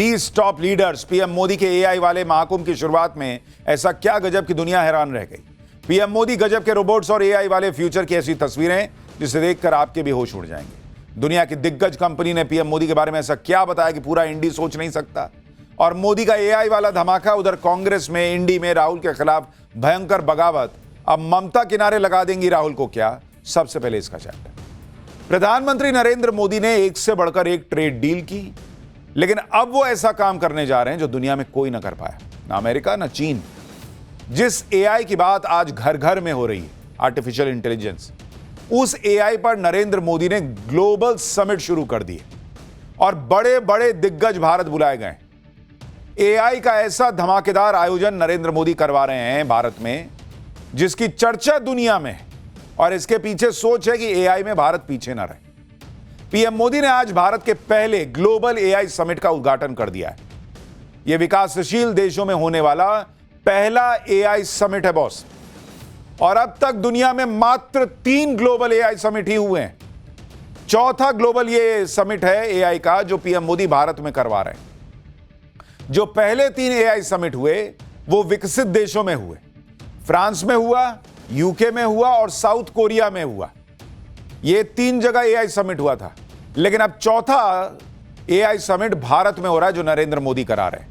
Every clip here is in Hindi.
20 टॉप लीडर्स पीएम मोदी के एआई वाले महाकुंभ की शुरुआत में ऐसा क्या गजब की दुनिया हैरान रह गई। पीएम मोदी गजब के रोबोट्स और एआई वाले फ्यूचर की ऐसी तस्वीरें जिसे देखकर आपके भी होश उड़ जाएंगे। दुनिया की दिग्गज कंपनी ने पीएम मोदी के बारे में ऐसा क्या बताया कि पूरा इंडी सोच नहीं सकता। और मोदी का एआई वाला धमाका, उधर कांग्रेस में इंडी में राहुल के खिलाफ भयंकर बगावत। अब ममता किनारे लगा देंगी राहुल को क्या? सबसे पहले इसका चैप्टर। प्रधानमंत्री नरेंद्र मोदी ने एक से बढ़कर एक ट्रेड डील की, लेकिन अब वो ऐसा काम करने जा रहे हैं जो दुनिया में कोई ना कर पाया, ना अमेरिका ना चीन। जिस एआई की बात आज घर घर में हो रही है, आर्टिफिशियल इंटेलिजेंस, उस एआई पर नरेंद्र मोदी ने ग्लोबल समिट शुरू कर दिए और बड़े बड़े दिग्गज भारत बुलाए गए। एआई का ऐसा धमाकेदार आयोजन नरेंद्र मोदी करवा रहे हैं भारत में, जिसकी चर्चा दुनिया में है। और इसके पीछे सोच है कि एआई में भारत पीछे ना रहे। पीएम मोदी ने आज भारत के पहले ग्लोबल एआई समिट का उद्घाटन कर दिया है। यह विकासशील देशों में होने वाला पहला एआई समिट है बॉस। और अब तक दुनिया में मात्र 3 ग्लोबल एआई समिट ही हुए हैं। चौथा ग्लोबल ये समिट है एआई का जो पीएम मोदी भारत में करवा रहे हैं। जो पहले 3 एआई समिट हुए वो विकसित देशों में हुए। फ्रांस में हुआ, यूके में हुआ और साउथ कोरिया में हुआ। ये 3 जगह एआई समिट हुआ था, लेकिन अब चौथा एआई समिट भारत में हो रहा है जो नरेंद्र मोदी करा रहे हैं।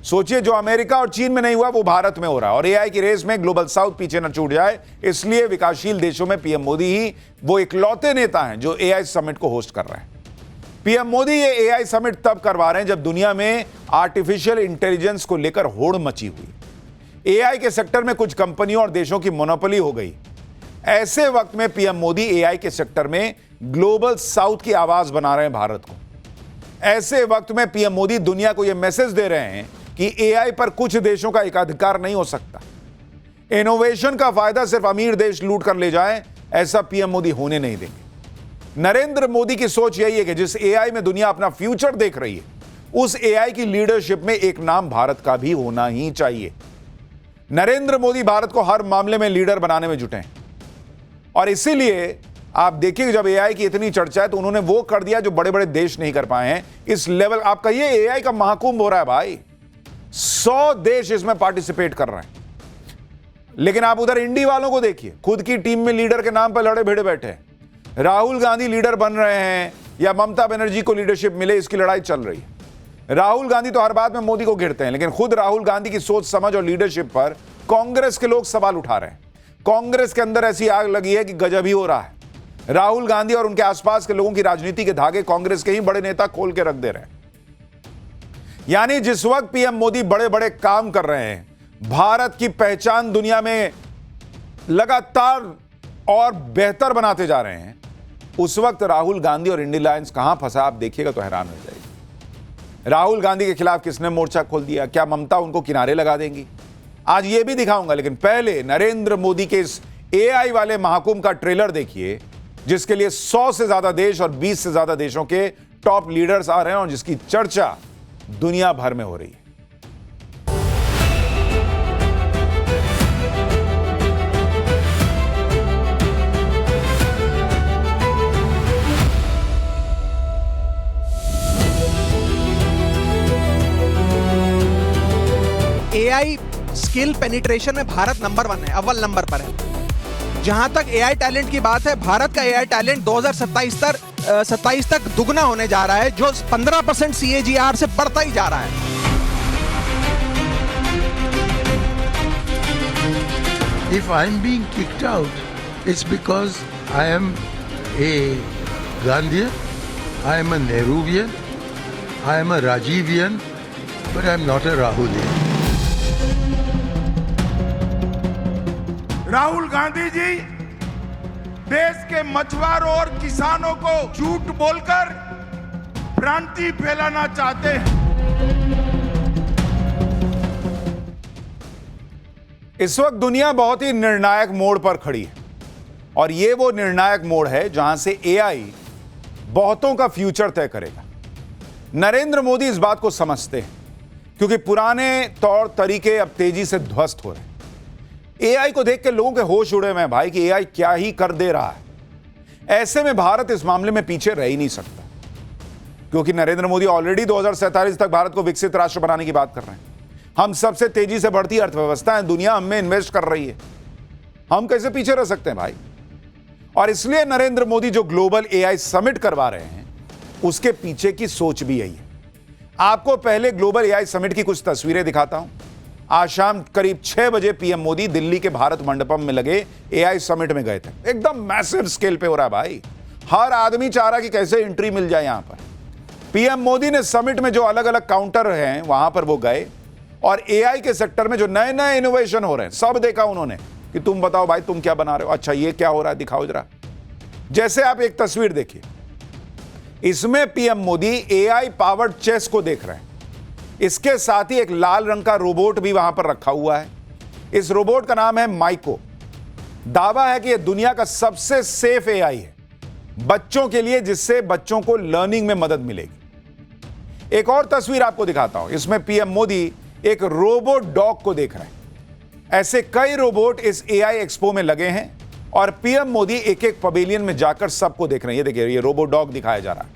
सोचिए, जो अमेरिका और चीन में नहीं हुआ वो भारत में हो रहा है। और एआई की रेस में ग्लोबल साउथ पीछे न छूट जाए, इसलिए विकासशील देशों में पीएम मोदी ही वो इकलौते नेता हैं जो एआई समिट को होस्ट कर रहे हैं। पीएम मोदी ये एआई समिट तब करवा रहे हैं जब दुनिया में आर्टिफिशियल इंटेलिजेंस को लेकर होड़ मची हुई। एआई के सेक्टर में कुछ कंपनियों और देशों की मोनोपोली हो गई। ऐसे वक्त में पीएम मोदी एआई के सेक्टर में ग्लोबल साउथ की आवाज बना रहे हैं भारत को। ऐसे वक्त में पीएम मोदी दुनिया को यह मैसेज दे रहे हैं कि एआई पर कुछ देशों का एकाधिकार नहीं हो सकता। इनोवेशन का फायदा सिर्फ अमीर देश लूट कर ले जाएं, ऐसा पीएम मोदी होने नहीं देंगे। नरेंद्र मोदी की सोच यही है कि जिस एआई में दुनिया अपना फ्यूचर देख रही है, उस एआई की लीडरशिप में एक नाम भारत का भी होना ही चाहिए। नरेंद्र मोदी भारत को हर मामले में लीडर बनाने में जुटे हैं। और इसीलिए आप देखिए, जब एआई की इतनी चर्चा है तो उन्होंने वो कर दिया जो बड़े बड़े देश नहीं कर पाए हैं। इस लेवल, आप कहिए एआई का महाकुंभ हो रहा है भाई। 100 देश इसमें पार्टिसिपेट कर रहे हैं। लेकिन आप उधर इंडी वालों को देखिए, खुद की टीम में लीडर के नाम पर लड़े भिड़े बैठे हैं। राहुल गांधी लीडर बन रहे हैं या ममता बनर्जी को लीडरशिप मिले, इसकी लड़ाई चल रही है। राहुल गांधी तो हर बात में मोदी को घेरते हैं, लेकिन खुद राहुल गांधी की सोच समझ और लीडरशिप पर कांग्रेस के लोग सवाल उठा रहे हैं। कांग्रेस के अंदर ऐसी आग लगी है कि गजब ही हो रहा है। राहुल गांधी और उनके आसपास के लोगों की राजनीति के धागे कांग्रेस के ही बड़े नेता खोल के रख दे रहे हैं। यानी जिस वक्त पीएम मोदी बड़े बड़े काम कर रहे हैं, भारत की पहचान दुनिया में लगातार और बेहतर बनाते जा रहे हैं, उस वक्त राहुल गांधी और इंडियन अलायंस कहां फंसा, आप देखिएगा तो हैरान हो जाएगी। राहुल गांधी के खिलाफ किसने मोर्चा खोल दिया? क्या ममता उनको किनारे लगा देंगी? आज ये भी दिखाऊंगा, लेकिन पहले नरेंद्र मोदी के इस एआई वाले महाकुंभ का ट्रेलर देखिए, जिसके लिए 100 से ज्यादा देश और 20 से ज्यादा देशों के टॉप लीडर्स आ रहे हैं और जिसकी चर्चा दुनिया भर में हो रही है। एआई स्किल पेनिट्रेशन में भारत नंबर 1 है, अव्वल नंबर पर है। जहां तक एआई टैलेंट की बात है, भारत का एआई टैलेंट 2027 तक दुगना होने जा रहा है, जो 15% CAGR से बढ़ता ही जा रहा है। If I'm being kicked out, it's because I am a Gandhian, I am a Nehruvian, I am a Rajivian, but I'm not a Rahulian. Rahul Gandhi ji देश के मछुआरों और किसानों को झूठ बोलकर भ्रांति फैलाना चाहते हैं। इस वक्त दुनिया बहुत ही निर्णायक मोड़ पर खड़ी है और यह वो निर्णायक मोड़ है जहां से एआई बहुतों का फ्यूचर तय करेगा। नरेंद्र मोदी इस बात को समझते हैं क्योंकि पुराने तौर तरीके अब तेजी से ध्वस्त हो रहे हैं। एआई को देख के लोगों के होश उड़े हुए हैं भाई कि एआई क्या ही कर दे रहा है। ऐसे में भारत इस मामले में पीछे रह ही नहीं सकता। क्योंकि नरेंद्र मोदी ऑलरेडी 2047 तक भारत को विकसित राष्ट्र बनाने की बात कर रहे हैं। हम सबसे तेजी से बढ़ती अर्थव्यवस्था है, दुनिया हम में इन्वेस्ट कर रही है, हम कैसे पीछे रह सकते हैं भाई। और इसलिए नरेंद्र मोदी जो ग्लोबल एआई समिट करवा रहे हैं, उसके पीछे की सोच भी यही है। आपको पहले ग्लोबल एआई समिट की कुछ तस्वीरें दिखाता हूं। आज शाम करीब 6 बजे पीएम मोदी दिल्ली के भारत मंडपम में लगे एआई समिट में गए थे। एकदम मैसिव स्केल पे हो रहा है भाई, हर आदमी चाह रहा कि कैसे एंट्री मिल जाए यहां पर। पीएम मोदी ने समिट में जो अलग अलग काउंटर हैं वहां पर वो गए और एआई के सेक्टर में जो नए नए इनोवेशन हो रहे हैं सब देखा उन्होंने कि तुम बताओ भाई तुम क्या बना रहे हो, अच्छा ये क्या हो रहा है, दिखाओ जरा। जैसे आप एक तस्वीर देखिए, इसमें PM Modi AI powered chess को देख रहे हैं। इसके साथ ही एक लाल रंग का रोबोट भी वहां पर रखा हुआ है। इस रोबोट का नाम है माइको। दावा है कि यह दुनिया का सबसे सेफ एआई है बच्चों के लिए, जिससे बच्चों को लर्निंग में मदद मिलेगी। एक और तस्वीर आपको दिखाता हूं, इसमें पीएम मोदी एक रोबोट डॉग को देख रहे हैं। ऐसे कई रोबोट इस एआई एक्सपो में लगे हैं और पीएम मोदी एक एक पवेलियन में जाकर सबको देख रहे हैं। ये देखिए, ये रोबोट डॉग दिखाया जा रहा है।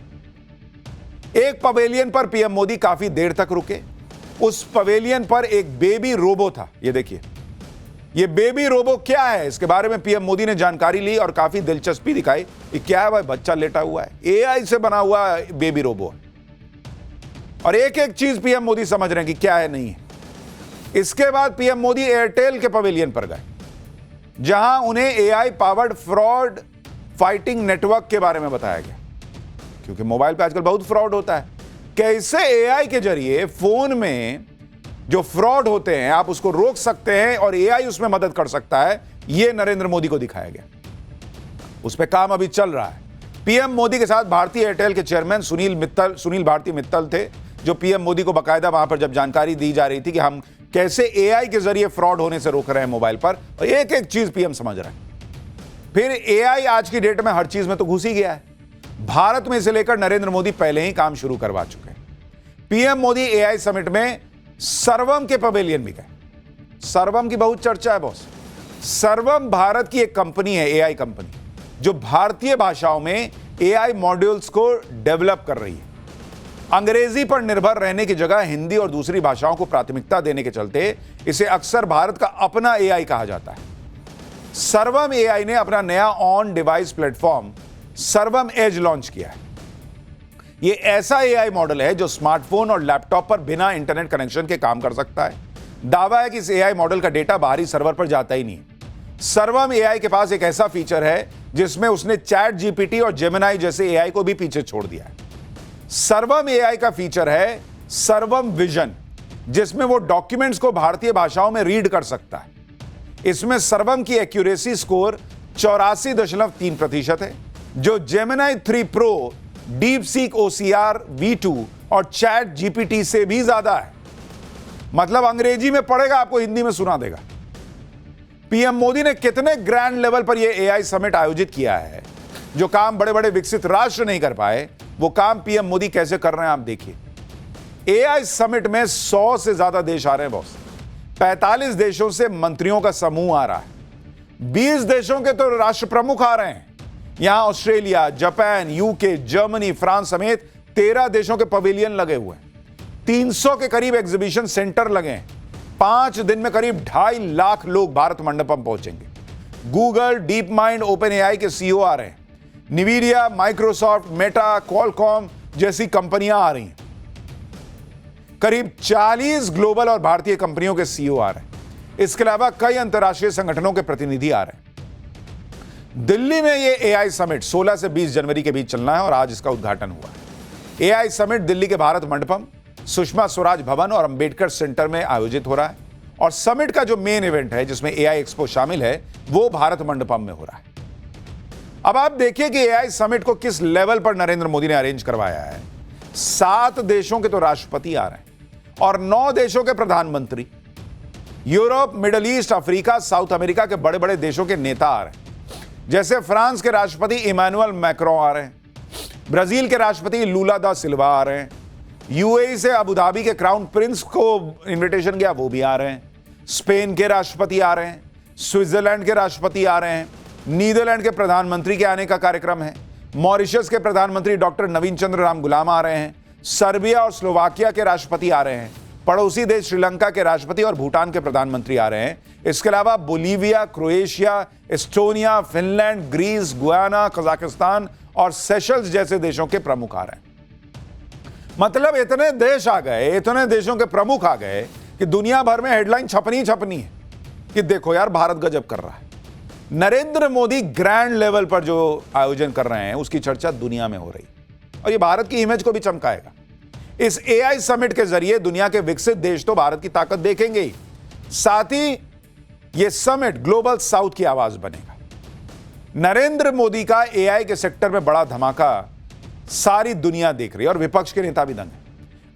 एक पवेलियन पर पीएम मोदी काफी देर तक रुके। उस पवेलियन पर एक बेबी रोबो था। ये देखिए, ये बेबी रोबो क्या है, इसके बारे में पीएम मोदी ने जानकारी ली और काफी दिलचस्पी दिखाई। ये क्या है भाई, बच्चा लेटा हुआ है, एआई से बना हुआ बेबी रोबो है। और एक एक चीज पीएम मोदी समझ रहे हैं कि क्या है, नहीं है। इसके बाद पीएम मोदी एयरटेल के पवेलियन पर गए, जहां उन्हें AI powered fraud fighting network के बारे में बताया गया, क्योंकि मोबाइल पे आजकल बहुत फ्रॉड होता है। कैसे एआई के जरिए फोन में जो फ्रॉड होते हैं आप उसको रोक सकते हैं और एआई उसमें मदद कर सकता है, यह नरेंद्र मोदी को दिखाया गया। उस पर काम अभी चल रहा है। पीएम मोदी के साथ भारतीय एयरटेल के चेयरमैन सुनील भारती मित्तल थे, जो पीएम मोदी को बाकायदा वहां पर जब जानकारी दी जा रही थी कि हम कैसे एआई के जरिए फ्रॉड होने से रोक रहे हैं मोबाइल पर, और एक एक चीज पीएम समझ रहे हैं। फिर एआई आज की डेट में हर चीज में तो घुस ही गया है। भारत में इसे लेकर नरेंद्र मोदी पहले ही काम शुरू करवा चुके हैं। पीएम मोदी एआई समिट में सर्वम के पवेलियन भी गए। सर्वम की बहुत चर्चा है बॉस। सर्वम भारत की एक कंपनी है, एआई कंपनी, जो भारतीय भाषाओं में एआई मॉड्यूल्स को डेवलप कर रही है। अंग्रेजी पर निर्भर रहने की जगह हिंदी और दूसरी भाषाओं को प्राथमिकता देने के चलते इसे अक्सर भारत का अपना एआई कहा जाता है। सर्वम एआई ने अपना नया ऑन डिवाइस प्लेटफॉर्म सर्वम एज लॉन्च किया है। यह ऐसा एआई मॉडल है जो स्मार्टफोन और लैपटॉप पर बिना इंटरनेट कनेक्शन के काम कर सकता है। दावा है कि इस एआई मॉडल का डेटा बाहरी सर्वर पर जाता ही नहीं। सर्वम एआई के पास एक ऐसा फीचर है जिसमें उसने चैट जीपीटी और जेमिनाई जैसे एआई को भी पीछे छोड़ दिया है। सर्वम एआई का फीचर है सर्वम विजन, जिसमें वो डॉक्यूमेंट्स को भारतीय भाषाओं में रीड कर सकता है। इसमें सर्वम की एक्यूरेसी स्कोर 84.3% है, जो Gemini 3 pro, deep seek OCR V2 और चैट जीपीटी से भी ज्यादा है। मतलब अंग्रेजी में पढ़ेगा, आपको हिंदी में सुना देगा। पीएम मोदी ने कितने ग्रैंड लेवल पर यह एआई समिट आयोजित किया है। जो काम बड़े बड़े विकसित राष्ट्र नहीं कर पाए, वो काम पीएम मोदी कैसे कर रहे हैं आप देखिए। एआई समिट में 100 से ज्यादा देश आ रहे हैं बॉस। 45 देशों से मंत्रियों का समूह आ रहा है। 20 देशों के तो राष्ट्र प्रमुख आ रहे हैं। यहां Australia, Japan, UK, Germany, France समेत 13 देशों के पवेलियन लगे हुए हैं। 300 के करीब एग्जीबिशन सेंटर लगे हैं। 5 दिन में करीब 2.5 लाख लोग भारत मंडपम पहुंचेंगे। Google, deep mind, open AI के सीईओ आ रहे हैं। निविडिया, माइक्रोसॉफ्ट, मेटा, क्वालकॉम जैसी कंपनियां आ रही हैं। करीब 40 ग्लोबल और भारतीय कंपनियों के सीईओ आ रहे हैं। इसके अलावा कई अंतर्राष्ट्रीय संगठनों के प्रतिनिधि आ रहे हैं। दिल्ली में यह एआई समिट 16 से 20 जनवरी के बीच चलना है और आज इसका उद्घाटन हुआ है। एआई समिट दिल्ली के भारत मंडपम, सुषमा स्वराज भवन और अंबेडकर सेंटर में आयोजित हो रहा है। और समिट का जो मेन इवेंट है, जिसमें एआई एक्सपो शामिल है, वो भारत मंडपम में हो रहा है। अब आप देखिए कि एआई समिट को किस लेवल पर नरेंद्र मोदी ने अरेंज करवाया है। 7 देशों के तो राष्ट्रपति आ रहे हैं और 9 देशों के प्रधानमंत्री। Europe, middle east, Africa, south America के बड़े बड़े देशों के नेता आ रहे हैं। जैसे फ्रांस के राष्ट्रपति इमैनुअल मैक्रों आ रहे हैं, ब्राजील के राष्ट्रपति लूला दा सिल्वा आ रहे हैं, यूएई से अबू धाबी के क्राउन प्रिंस को इनविटेशन गया, वो भी आ रहे हैं, स्पेन के राष्ट्रपति आ रहे हैं, स्विट्जरलैंड के राष्ट्रपति आ रहे हैं, नीदरलैंड के प्रधानमंत्री के आने का कार्यक्रम है, मॉरिशस के प्रधानमंत्री डॉक्टर नवीन चंद्र राम गुलाम आ रहे हैं, सर्बिया और स्लोवाकिया के राष्ट्रपति आ रहे हैं, पड़ोसी देश श्रीलंका के राष्ट्रपति और भूटान के प्रधानमंत्री आ रहे हैं। इसके अलावा Bolivia, Croatia, Estonia, Finland, Greece, Guyana, Kazakhstan और सेशल्स जैसे देशों के प्रमुख आ रहे हैं। मतलब इतने देश आ गए, इतने देशों के प्रमुख आ गए कि दुनिया भर में हेडलाइन छपनी है कि देखो यार भारत गजब कर रहा है। नरेंद्र मोदी ग्रैंड लेवल पर जो आयोजन कर रहे हैं उसकी चर्चा दुनिया में हो रही है और ये भारत की इमेज को भी चमकाएगा। इस एआई समिट के जरिए दुनिया के विकसित देश तो भारत की ताकत देखेंगे ही, साथ ही यह समिट ग्लोबल साउथ की आवाज बनेगा। नरेंद्र मोदी का एआई के सेक्टर में बड़ा धमाका सारी दुनिया देख रही है और विपक्ष के नेता भी दंग हैं।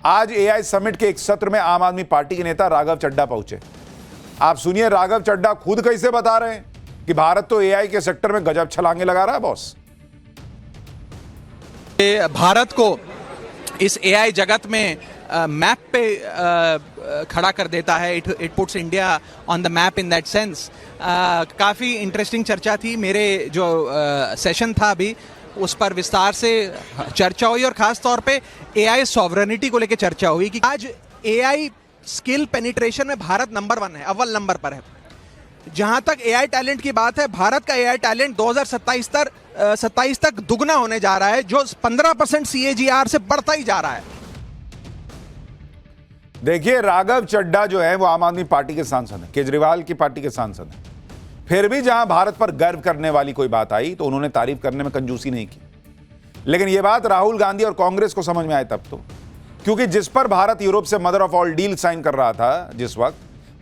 आज एआई समिट के एक सत्र में आम आदमी पार्टी के नेता राघव चड्ढा पहुंचे। आप सुनिए राघव चड्ढा खुद कैसे बता रहे हैं कि भारत तो एआई के सेक्टर में गजब छलांगे लगा रहा है बॉस। भारत को इस एआई जगत में मैप पे खड़ा कर देता है। It puts India on the map in that sense. काफ़ी इंटरेस्टिंग चर्चा थी। मेरे जो सेशन था अभी उस पर विस्तार से चर्चा हुई और ख़ास तौर पे एआई सॉवरेनिटी को लेकर चर्चा हुई कि आज एआई स्किल पेनिट्रेशन में भारत नंबर 1 है, अव्वल नंबर पर है। जहां तक एआई टैलेंट की बात है, भारत का एआई टैलेंट 2027 तक दुगना होने जा रहा है, जो 15% CAGR से बढ़ता ही जा रहा है। देखिए राघव चड्ढा जो है वो आम आदमी पार्टी के सांसद हैं, केजरीवाल की पार्टी के सांसद हैं। फिर भी जहां भारत पर गर्व करने वाली कोई बात आई तो उन्होंने तारीफ करने में कंजूसी नहीं की। लेकिन यह बात राहुल गांधी और कांग्रेस को समझ में आए तब तो, क्योंकि जिस पर भारत यूरोप से mother of all deal sign कर रहा था जिस वक्त,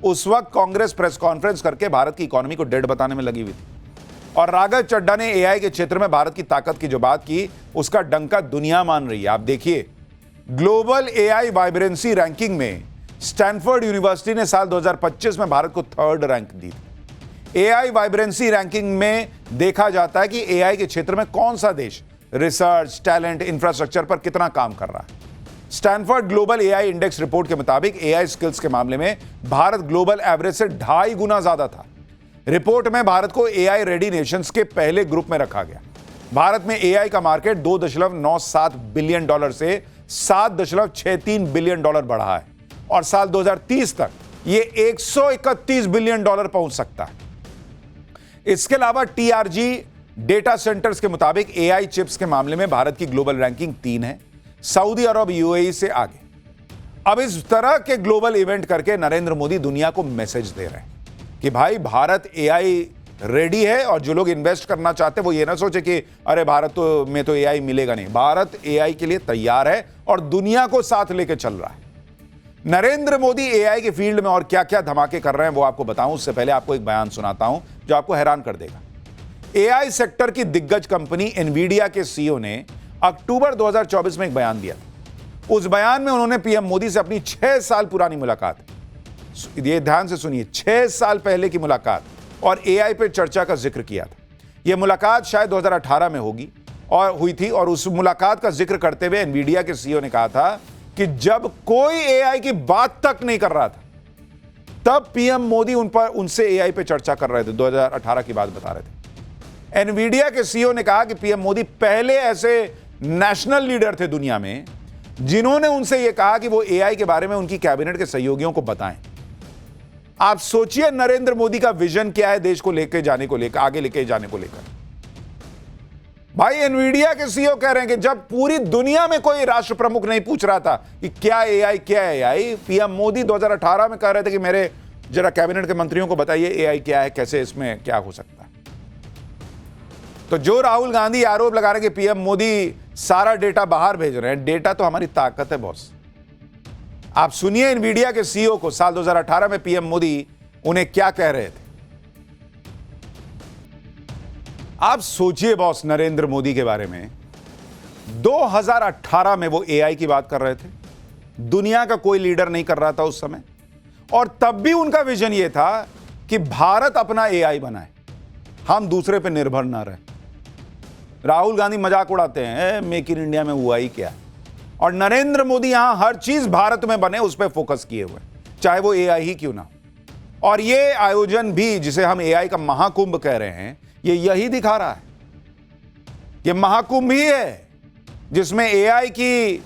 उस वक्त कांग्रेस प्रेस कॉन्फ्रेंस करके भारत की इकोनॉमी को डेड बताने में लगी हुई थी। और राघव चड्ढा ने एआई के क्षेत्र में भारत की ताकत की जो बात की उसका डंका दुनिया मान रही है। आप देखिए ग्लोबल एआई वाइब्रेंसी रैंकिंग में स्टैनफोर्ड यूनिवर्सिटी ने साल 2025 में भारत को 3rd रैंक दी। एआई वाइब्रेंसी रैंकिंग में देखा जाता है कि एआई के क्षेत्र में कौन सा देश रिसर्च, टैलेंट, इंफ्रास्ट्रक्चर पर कितना काम कर रहा है। Stanford global AI index report के मुताबिक एआई स्किल्स के मामले में भारत ग्लोबल एवरेज से 2.5 गुना ज्यादा था। रिपोर्ट में भारत को एआई रेडी नेशंस के पहले ग्रुप में रखा गया। भारत में एआई का मार्केट $2.97 बिलियन से $7.63 बिलियन बढ़ा है और साल 2030 तक यह $131 बिलियन पहुंच सकता है। इसके अलावा टीआरजी डेटा सेंटर्स के मुताबिक एआई चिप्स के मामले में भारत की ग्लोबल रैंकिंग 3 है, सऊदी अरब यूएई से आगे। अब इस तरह के ग्लोबल इवेंट करके नरेंद्र मोदी दुनिया को मैसेज दे रहे हैं कि भाई भारत एआई रेडी है और जो लोग इन्वेस्ट करना चाहते हैं वो ये ना सोचे कि अरे भारत में तो एआई मिलेगा नहीं। भारत एआई के लिए तैयार है और दुनिया को साथ लेके चल रहा है। नरेंद्र मोदी एआई के फील्ड में और क्या क्या धमाके कर रहे हैं वो आपको बताऊं, उससे पहले आपको एक बयान सुनाता हूं जो आपको हैरान कर देगा। एआई सेक्टर की दिग्गज कंपनी एनवीडिया के सीईओ ने अक्टूबर 2024 में एक बयान दिया। उस बयान में उन्होंने पीएम मोदी से अपनी 6 साल पुरानी मुलाकात, ये ध्यान से सुनिए, 6 साल पहले की मुलाकात और एआई पे चर्चा का जिक्र किया था। यह मुलाकात शायद 2018 में हुई थी और उस मुलाकात का जिक्र करते हुए एनवीडिया के सीईओ ने कहा था कि जब कोई एआई की बात तक नहीं कर रहा था तब पीएम मोदी उनसे एआई पे चर्चा कर रहे थे। 2018 की बात बता रहे थे। एनवीडिया के सीईओ ने कहा कि पीएम मोदी पहले ऐसे नेशनल लीडर थे दुनिया में जिन्होंने उनसे यह कहा कि वो एआई के बारे में उनकी कैबिनेट के सहयोगियों को बताएं। आप सोचिए नरेंद्र मोदी का विजन क्या है देश को आगे लेके जाने को लेकर। भाई एनवीडिया के सीईओ कह रहे हैं कि जब पूरी दुनिया में कोई राष्ट्र प्रमुख नहीं पूछ रहा था कि क्या है एआई, पीएम मोदी 2018 में कह रहे थे कि मेरे जरा कैबिनेट के मंत्रियों को बताइए एआई क्या है, कैसे इसमें क्या हो सकता है। तो जो राहुल गांधी आरोप लगा रहे हैं कि पीएम मोदी सारा डेटा बाहर भेज रहे हैं, डेटा तो हमारी ताकत है बॉस। आप सुनिए एनवीडिया के सीईओ को साल 2018 में पीएम मोदी उन्हें क्या कह रहे थे। आप सोचिए बॉस नरेंद्र मोदी के बारे में 2018 में वो एआई की बात कर रहे थे। दुनिया का कोई लीडर नहीं कर रहा था उस समय और तब भी उनका विजन ये था कि भारत अपना एआई बनाए, हम दूसरे पे निर्भर ना रहे। राहुल गांधी मजाक उड़ाते हैं मेक इन इंडिया में हुआ ही क्या, और नरेंद्र मोदी यहां हर चीज भारत में बने उस पर फोकस किए हुए, चाहे वो एआई ही क्यों ना। और ये आयोजन भी जिसे हम एआई का महाकुंभ कह रहे हैं, ये यही दिखा रहा है ये महाकुंभ ही है जिसमें एआई की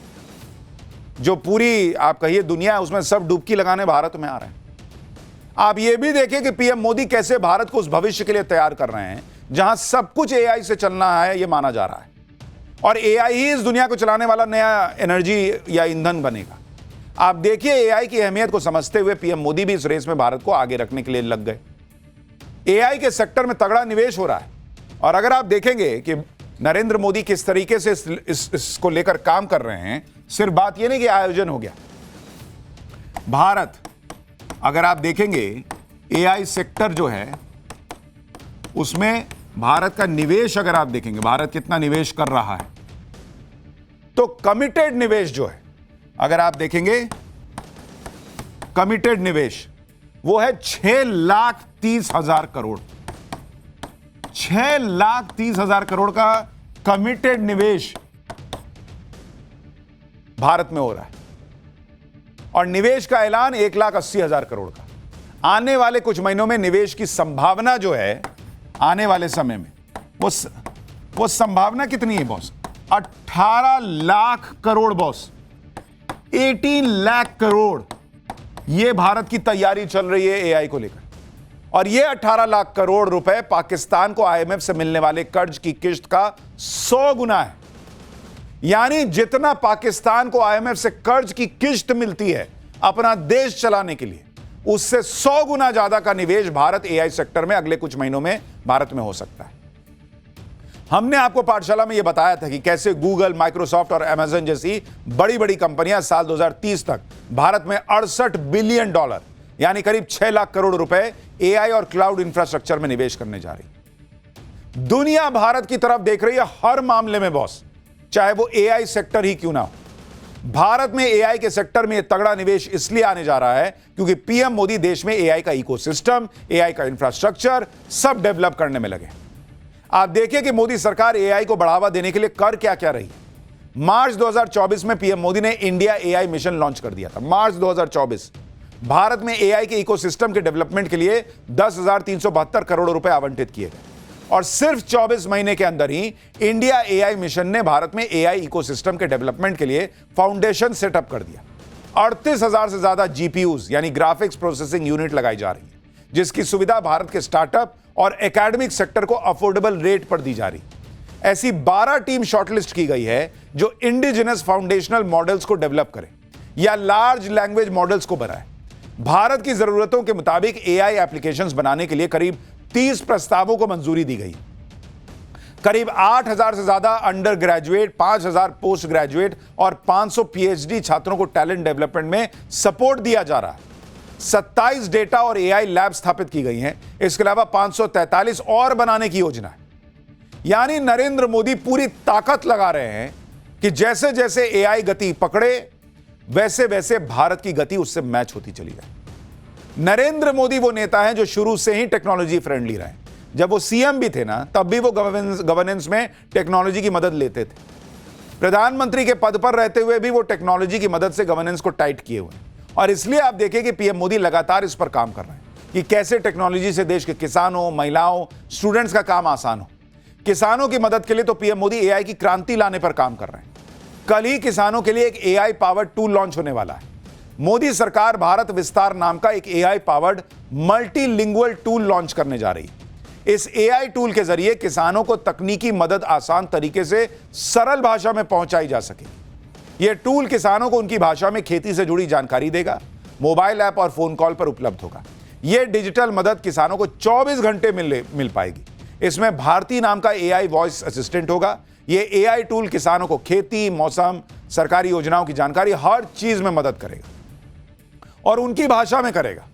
जो पूरी आप कहिए दुनिया है उसमें सब डुबकी लगाने भारत में आ रहे हैं। आप ये भी देखिए कि पीएम मोदी कैसे भारत को उस भविष्य के लिए तैयार कर रहे हैं जहां सब कुछ एआई से चलना है, यह माना जा रहा है, और एआई ही इस दुनिया को चलाने वाला नया एनर्जी या ईंधन बनेगा। आप देखिए एआई की अहमियत को समझते हुए पीएम मोदी भी इस रेस में भारत को आगे रखने के लिए लग गए। एआई के सेक्टर में तगड़ा निवेश हो रहा है, और अगर आप देखेंगे कि नरेंद्र मोदी किस तरीके से इसको लेकर काम कर रहे हैं, सिर्फ बात यह नहीं कि आयोजन हो गया। भारत, अगर आप देखेंगे एआई सेक्टर जो है उसमें भारत का निवेश, अगर आप देखेंगे भारत कितना निवेश कर रहा है, तो कमिटेड निवेश जो है, अगर आप देखेंगे कमिटेड निवेश वो है 6,30,000 करोड़। 6,30,000 करोड़ का कमिटेड निवेश भारत में हो रहा है, और निवेश का ऐलान 1,80,000 करोड़ का। आने वाले कुछ महीनों में निवेश की संभावना जो है आने वाले समय में वो संभावना कितनी है बॉस? 18 लाख करोड़ बॉस, 18 लाख करोड़। यह भारत की तैयारी चल रही है एआई को लेकर, और यह 18 लाख करोड़ रुपए पाकिस्तान को आईएमएफ से मिलने वाले कर्ज की किश्त का 100 गुना है। यानी जितना पाकिस्तान को आईएमएफ से कर्ज की किश्त मिलती है अपना देश चलाने के लिए, उससे 100 गुना ज्यादा का निवेश भारत एआई सेक्टर में अगले कुछ महीनों में भारत में हो सकता है। हमने आपको पाठशाला में यह बताया था कि कैसे गूगल, माइक्रोसॉफ्ट और अमेज़न जैसी बड़ी बड़ी कंपनियां साल 2030 तक भारत में $68 बिलियन यानी करीब 6 लाख करोड़ रुपए एआई और क्लाउड इंफ्रास्ट्रक्चर में निवेश करने जा रही। दुनिया भारत की तरफ देख रही है हर मामले में बॉस, चाहे वो एआई सेक्टर ही क्यों ना हो। भारत में एआई के सेक्टर में तगड़ा निवेश इसलिए आने जा रहा है क्योंकि पीएम मोदी देश में एआई का इकोसिस्टम, एआई का इंफ्रास्ट्रक्चर सब डेवलप करने में लगे। आप देखिए कि मोदी सरकार एआई को बढ़ावा देने के लिए कर क्या क्या रही है। मार्च 2024 में पीएम मोदी ने इंडिया एआई मिशन लॉन्च कर दिया था। मार्च 2024 भारत में एआई के इकोसिस्टम के डेवलपमेंट के लिए 10,372 करोड़ रुपए आवंटित किए गए, और सिर्फ 24 महीने के अंदर ही इंडिया एआई मिशन ने भारत में एआई इकोसिस्टम के डेवलपमेंट के लिए फाउंडेशन सेटअप कर दिया। 38,000 से ज्यादा जीपीयूज यानी ग्राफिक्स प्रोसेसिंग यूनिट लगाई जा रही है, जिसकी सुविधा भारत के स्टार्टअप और एकेडमिक सेक्टर को अफोर्डेबल रेट पर दी जा रही। ऐसी 12 टीम शॉर्टलिस्ट की गई है जो इंडिजिनस फाउंडेशनल मॉडल्स को डेवलप करे या लार्ज लैंग्वेज मॉडल्स को बनाए। भारत की जरूरतों के मुताबिक एआई एप्लीकेशंस बनाने के लिए करीब 30 प्रस्तावों को मंजूरी दी गई। करीब 8,000 से ज्यादा अंडर ग्रेजुएट, 5,000 पोस्ट ग्रेजुएट और 500 पीएचडी छात्रों को टैलेंट डेवलपमेंट में सपोर्ट दिया जा रहा है। 27 डेटा और एआई लैब स्थापित की गई हैं। इसके अलावा 543 और बनाने की योजना है। यानी नरेंद्र मोदी पूरी ताकत लगा रहे हैं कि जैसे जैसे एआई गति पकड़े वैसे वैसे भारत की गति उससे मैच होती चली जाए। नरेंद्र मोदी वो नेता हैं जो शुरू से ही टेक्नोलॉजी फ्रेंडली रहे। जब वो सीएम भी थे ना, तब भी वो गवर्नेंस में टेक्नोलॉजी की मदद लेते थे। प्रधानमंत्री के पद पर रहते हुए भी वो टेक्नोलॉजी की मदद से गवर्नेंस को टाइट किए हुए हैं। और इसलिए आप देखें कि पीएम मोदी लगातार इस पर काम कर रहे हैं कि कैसे टेक्नोलॉजी से देश के किसानों, महिलाओं, स्टूडेंट्स का काम आसान हो। किसानों की मदद के लिए तो पीएम मोदी एआई की क्रांति लाने पर काम कर रहे हैं। कल ही किसानों के लिए एक एआई पावर्ड टूल लॉन्च होने वाला है। मोदी सरकार भारत विस्तार नाम का एक AI powered multilingual tool launch करने जा रही है। इस एआई टूल के जरिए किसानों को तकनीकी मदद आसान तरीके से सरल भाषा में पहुंचाई जा सके। यह टूल किसानों को उनकी भाषा में खेती से जुड़ी जानकारी देगा, मोबाइल ऐप और फोन कॉल पर उपलब्ध होगा। यह डिजिटल मदद किसानों को 24 घंटे मिल पाएगी। इसमें भारती नाम का एआई वॉइस असिस्टेंट होगा। यह एआई टूल किसानों को खेती, मौसम, सरकारी योजनाओं की जानकारी हर चीज में मदद करेगा और उनकी भाषा में करेगा।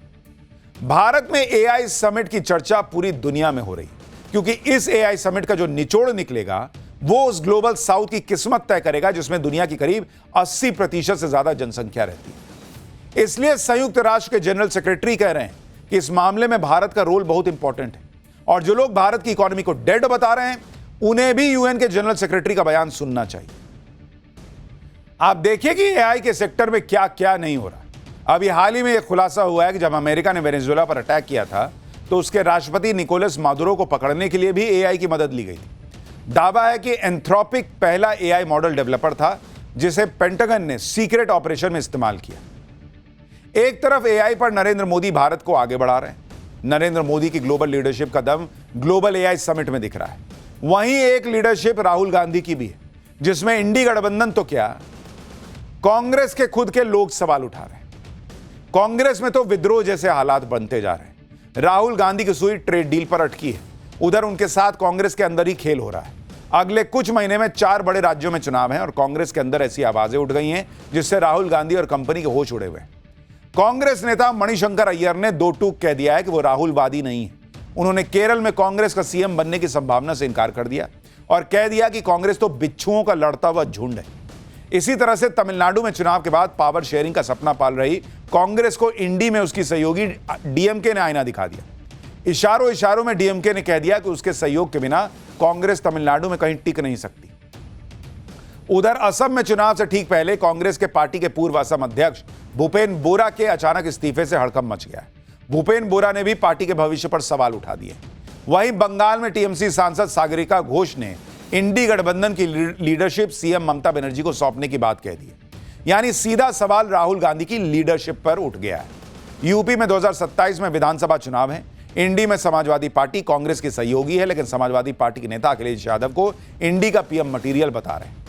भारत में एआई समिट की चर्चा पूरी दुनिया में हो रही है क्योंकि इस एआई समिट का जो निचोड़ निकलेगा वो उस ग्लोबल साउथ की किस्मत तय करेगा जिसमें दुनिया की करीब 80% से ज्यादा जनसंख्या रहती है। इसलिए संयुक्त राष्ट्र के जनरल सेक्रेटरी कह रहे हैं कि इस मामले में भारत का रोल बहुत इंपॉर्टेंट है और जो लोग भारत की इकोनॉमी को डेड बता रहे हैं उन्हें भी यूएन के जनरल सेक्रेटरी का बयान सुनना चाहिए। आप देखिए कि एआई के सेक्टर में क्या क्या नहीं हो रहा। अभी हाल ही में यह खुलासा हुआ है कि जब अमेरिका ने वेनेजुएला पर अटैक किया था तो उसके राष्ट्रपति निकोलस मादुरो को पकड़ने के लिए भी एआई की मदद ली गई थी। दावा है कि एंथ्रोपिक पहला एआई मॉडल डेवलपर था जिसे पेंटागन ने सीक्रेट ऑपरेशन में इस्तेमाल किया। एक तरफ एआई पर नरेंद्र मोदी भारत को आगे बढ़ा रहे हैं। नरेंद्र मोदी की ग्लोबल लीडरशिप का दम ग्लोबल एआई समिट में दिख रहा है। वहीं एक लीडरशिप राहुल गांधी की भी है, जिसमें इंडी गठबंधन तो क्या, कांग्रेस के खुद के लोग सवाल उठा रहे हैं। कांग्रेस में तो विद्रोह जैसे हालात बनते जा रहे हैं। राहुल गांधी की सुई ट्रेड डील पर अटकी है, उधर उनके साथ कांग्रेस के अंदर ही खेल हो रहा है। अगले कुछ महीने में 4 बड़े राज्यों में चुनाव हैं और कांग्रेस के अंदर ऐसी आवाजें उठ गई हैं जिससे राहुल गांधी और कंपनी के होश उड़े हुए हैं। कांग्रेस नेता मणिशंकर अय्यर ने दो टूक कह दिया है कि वो राहुलवादी नहीं है। उन्होंने केरल में कांग्रेस का सीएम बनने की संभावना से इनकार कर दिया और कह दिया कि कांग्रेस तो बिच्छुओं का लड़ता हुआ झुंड है। इसी तरह से तमिलनाडु में चुनाव के बाद पावर शेयरिंग का सपना पाल रही कांग्रेस को इंडी में उसकी सहयोगी डीएमके ने आईना दिखा दिया। इशारों में डीएमके ने कह दिया कि उसके सहयोग के बिना कांग्रेस तमिलनाडु में कहीं टिक नहीं सकती। उधर असम में चुनाव से ठीक पहले कांग्रेस के पार्टी के पूर्व असम अध्यक्ष भूपेन बोरा के अचानक इस्तीफे से हड़कंप मच गया है। भूपेन बोरा ने भी पार्टी के भविष्य पर सवाल उठा दिए। वहीं बंगाल में टीएमसी सांसद सागरिका घोष ने इंडी गठबंधन की लीडरशिप सीएम ममता बनर्जी को सौंपने की बात कह दी है। यानी सीधा सवाल राहुल गांधी की लीडरशिप पर उठ गया है। यूपी में 2027 में विधानसभा चुनाव है। इंडी में समाजवादी पार्टी कांग्रेस की सहयोगी है, लेकिन समाजवादी पार्टी के नेता अखिलेश यादव को इंडी का पीएम मटेरियल बता रहे हैं।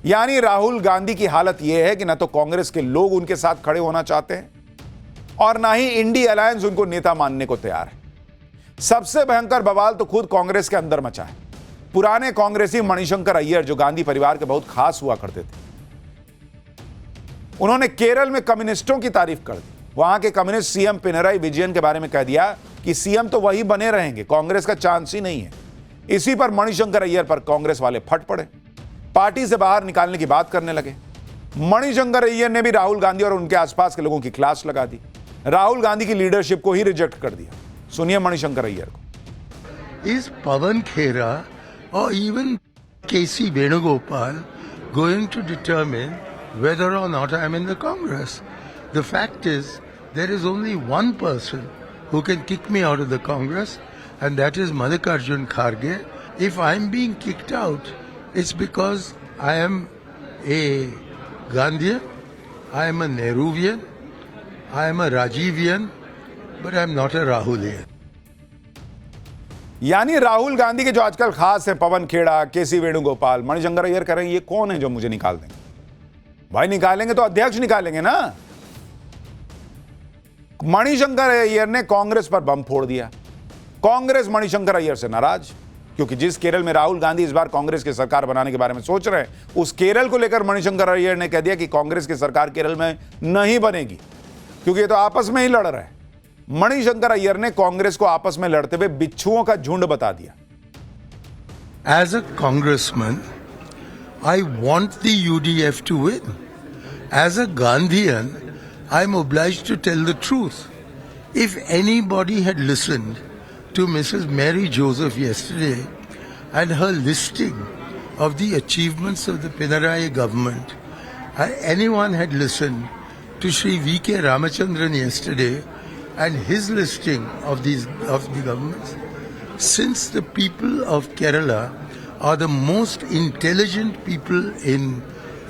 यानी राहुल गांधी की हालत यह है कि न तो कांग्रेस के लोग उनके साथ खड़े होना चाहते हैं और ना ही इंडी अलायंस उनको नेता मानने को तैयार है। सबसे भयंकर बवाल तो खुद कांग्रेस के अंदर मचा है। पुराने कांग्रेसी मणिशंकर अय्यर, जो गांधी परिवार के बहुत खास हुआ करते थे, उन्होंने केरल में कम्युनिस्टों की तारीफ कर दी। वहां के कम्युनिस्ट सीएम पिनराई विजयन के बारे में कह दिया कि सीएम तो वही बने रहेंगे, कांग्रेस का चांस ही नहीं है। इसी पर मणिशंकर अय्यर पर कांग्रेस वाले फट पड़े, पार्टी से बाहर निकालने की बात करने लगे। मणिशंकर अय्यर ने भी राहुल गांधी और उनके आसपास के लोगों की क्लास लगा दी, राहुल गांधी की लीडरशिप को ही रिजेक्ट कर दिया। सुनिए मणिशंकर अय्यर को। Is Pawan Khera or even K.C. Venugopal going to determine whether or not I am in the Congress? The fact is, there is only one person who can kick me out of the Congress, and that is Mallikarjun Kharge. If I am being kicked out, it's because I am a Gandhian, I am a Nehruvian, I am a Rajivian, but I am not a Rahulian. यानी राहुल गांधी के जो आजकल खास हैं, पवन खेड़ा, केसी वेणुगोपाल, मणिशंकर अय्यर कह रहे हैं ये कौन है जो मुझे निकाल देंगे? भाई निकालेंगे तो अध्यक्ष निकालेंगे ना। मणिशंकर अय्यर ने कांग्रेस पर बम फोड़ दिया। कांग्रेस मणिशंकर अय्यर से नाराज, क्योंकि जिस केरल में राहुल गांधी इस बार कांग्रेस की सरकार बनाने के बारे में सोच रहे हैं, उस केरल को लेकर मणिशंकर अय्यर ने कह दिया कि कांग्रेस की सरकार केरल में नहीं बनेगी, क्योंकि ये तो आपस में ही लड़ रहे हैं। मणिशंकर अय्यर ने कांग्रेस को आपस में लड़ते हुए बिच्छुओं का झुंड बता दिया। As a congressman, I want the UDF to win. As a Gandhian, I'm obliged to tell the truth. If anybody had listened to Mrs. Mary Joseph yesterday and her listing of the achievements of the Pinarayi government, anyone had listened to Sri V.K. Ramachandran yesterday and his listing of the governments, since the people of Kerala are the most intelligent people in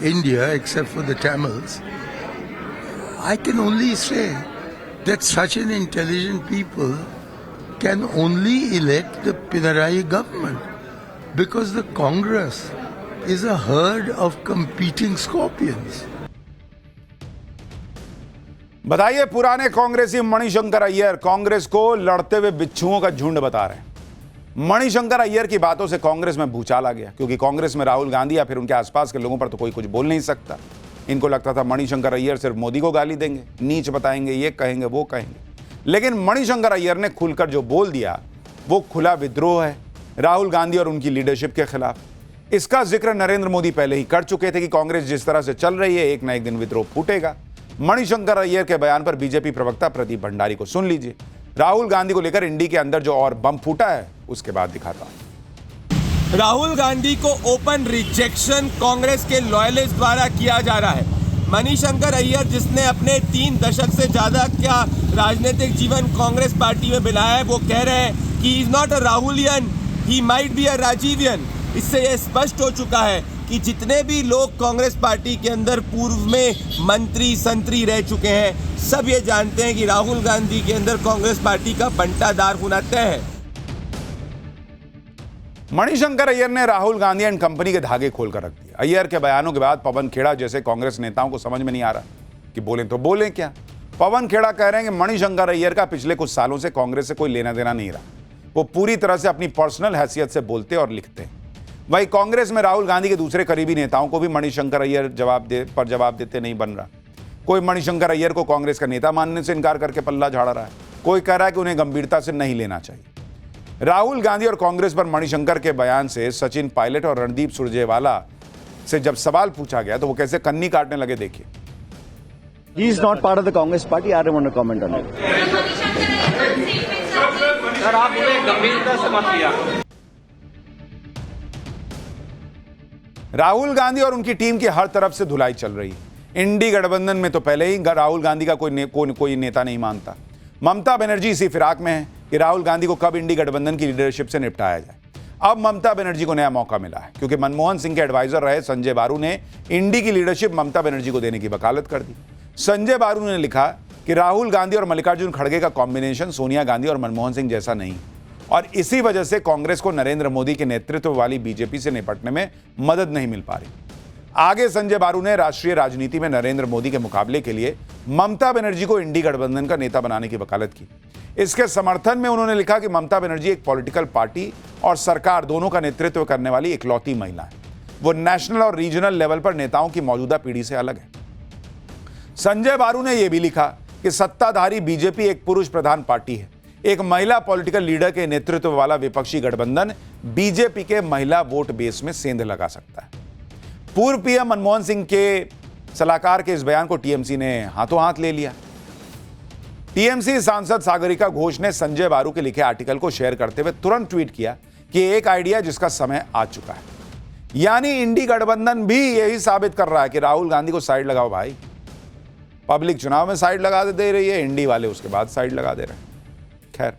India, except for the Tamils, I can only say that such an intelligent people can only elect the Pinarayi government, because the Congress is a herd of competing scorpions. बताइए, पुराने कांग्रेसी मणिशंकर अय्यर कांग्रेस को लड़ते हुए बिच्छुओं का झुंड बता रहे हैं। मणिशंकर अय्यर की बातों से कांग्रेस में भूचाल आ गया, क्योंकि कांग्रेस में राहुल गांधी या फिर उनके आसपास के लोगों पर तो कोई कुछ बोल नहीं सकता। इनको लगता था मणिशंकर अय्यर सिर्फ मोदी को गाली देंगे, नीच बताएंगे, ये कहेंगे, वो कहेंगे। लेकिन मणिशंकर अय्यर ने खुलकर जो बोल दिया वो खुला विद्रोह है राहुल गांधी और उनकी लीडरशिप के खिलाफ। इसका जिक्र नरेंद्र मोदी पहले ही कर चुके थे कि कांग्रेस जिस तरह से चल रही है, एक ना एक दिन विद्रोह फूटेगा। मणिशंकर अय्यर के बयान पर बीजेपी प्रवक्ता प्रदीप भंडारी को सुन लीजिए। राहुल गांधी को लेकर इंडी के अंदर जो और बम फूटा है उसके बाद दिखाता हूं। राहुल गांधी को ओपन रिजेक्शन कांग्रेस के लॉयलिस्ट द्वारा किया जा रहा है। मणिशंकर अय्यर, जिसने अपने 3 दशक से ज्यादा का राजनीतिक जीवन कांग्रेस पार्टी में बिताया है, वो कह रहे हैं कि is not a Rahulian, he might be a Rajivian. इससे यह स्पष्ट हो चुका है कि जितने भी लोग कांग्रेस पार्टी के अंदर पूर्व में मंत्री संतरी रह चुके हैं, सब ये जानते हैं कि राहुल गांधी के अंदर कांग्रेस पार्टी का बंटादार होना तय है। मणिशंकर अय्यर ने राहुल गांधी एंड कंपनी के धागे खोलकर रख दिए। अय्यर के बयानों के बाद पवन खेड़ा जैसे कांग्रेस नेताओं को समझ में नहीं आ रहा कि बोलें तो बोलें क्या। पवन खेड़ा कह रहे हैं कि मणिशंकर अय्यर का पिछले कुछ सालों से कांग्रेस से कोई लेना देना नहीं रहा, वो पूरी तरह से अपनी पर्सनल हैसियत से बोलते और लिखते हैं। वहीं कांग्रेस में राहुल गांधी के दूसरे करीबी नेताओं को भी मणिशंकर अय्यर जवाब देते नहीं बन रहा। कोई मणिशंकर अय्यर को कांग्रेस का नेता मानने से इनकार करके पल्ला झाड़ रहा है, कोई कह रहा है कि उन्हें गंभीरता से नहीं लेना चाहिए। राहुल गांधी और कांग्रेस पर मणिशंकर के बयान से सचिन पायलट और रणदीप सुरजेवाला से जब सवाल पूछा गया तो वो कैसे कन्नी काटने लगे, देखिए। He is not part of the Congress party. I don't want to comment on it. Sir, आप उन्हें गंभीरता से मत लिया। राहुल गांधी और उनकी टीम की हर तरफ से धुलाई चल रही है। इंडी गठबंधन में तो पहले ही राहुल गांधी का कोई नेता नहीं मानता। ममता बनर्जी इसी फिराक में है कि राहुल गांधी को कब इंडी गठबंधन की लीडरशिप से निपटाया जाए। अब ममता बनर्जी को नया मौका मिला है, क्योंकि मनमोहन सिंह के एडवाइजर रहे संजय बारू ने इंडी की लीडरशिप ममता बनर्जी को देने की वकालत कर दी। संजय बारू ने लिखा कि राहुल गांधी और मल्लिकार्जुन खड़गे का कॉम्बिनेशन सोनिया गांधी और मनमोहन सिंह जैसा नहीं, और इसी वजह से कांग्रेस को नरेंद्र मोदी के नेतृत्व वाली बीजेपी से निपटने में मदद नहीं मिल पा रही। आगे संजय बारू ने राष्ट्रीय राजनीति में नरेंद्र मोदी के मुकाबले के लिए ममता बनर्जी को इंडी गठबंधन का नेता बनाने की वकालत की। इसके समर्थन में उन्होंने लिखा कि ममता बनर्जी एक पॉलिटिकल पार्टी और सरकार दोनों का नेतृत्व करने वाली इकलौती महिला है। वो नेशनल और रीजनल लेवल पर नेताओं की मौजूदा पीढ़ी से अलग है। संजय बारू ने यह भी लिखा कि सत्ताधारी बीजेपी एक पुरुष प्रधान पार्टी है। एक महिला पॉलिटिकल लीडर के नेतृत्व वाला विपक्षी गठबंधन बीजेपी के महिला वोट बेस में सेंध लगा सकता है। पूर्व पीएम मनमोहन सिंह के सलाहकार के इस बयान को टीएमसी ने हाथों हाथ ले लिया। टीएमसी सांसद सागरिका घोष ने संजय बारू के लिखे आर्टिकल को शेयर करते हुए तुरंत ट्वीट किया कि एक आइडिया जिसका समय आ चुका है। यानी इंडी गठबंधन भी यही साबित कर रहा है कि राहुल गांधी को साइड लगाओ भाई। पब्लिक चुनाव में साइड लगा दे रही है, इंडी वाले उसके बाद साइड लगा दे रहे हैं। खैर।